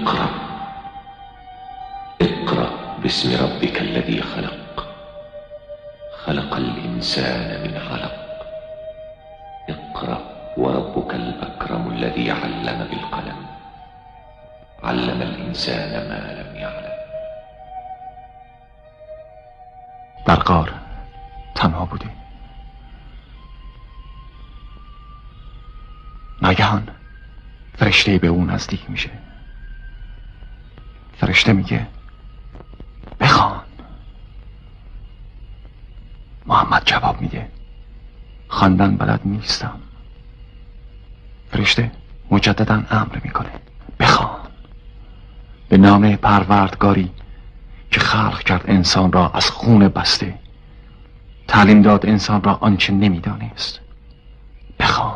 اقرأ اقرأ باسم ربك الذي خلق، خلق الإنسان من علق. اقرأ وربك الأكرم الذي علم بالقلم، علم الإنسان ما لم يعلم. در غار تنها بوده. ناگهان فرشته به اون نزدیک میشه. فرشته میگه بخوان. محمد جواب میده خواندن بلد نیستم. فرشته مجددا امر میکنه بخوان. به نام پروردگاری که خلق کرد انسان را از خون بسته، تعلیم داد انسان را آنچه نمیدانست. بخوان.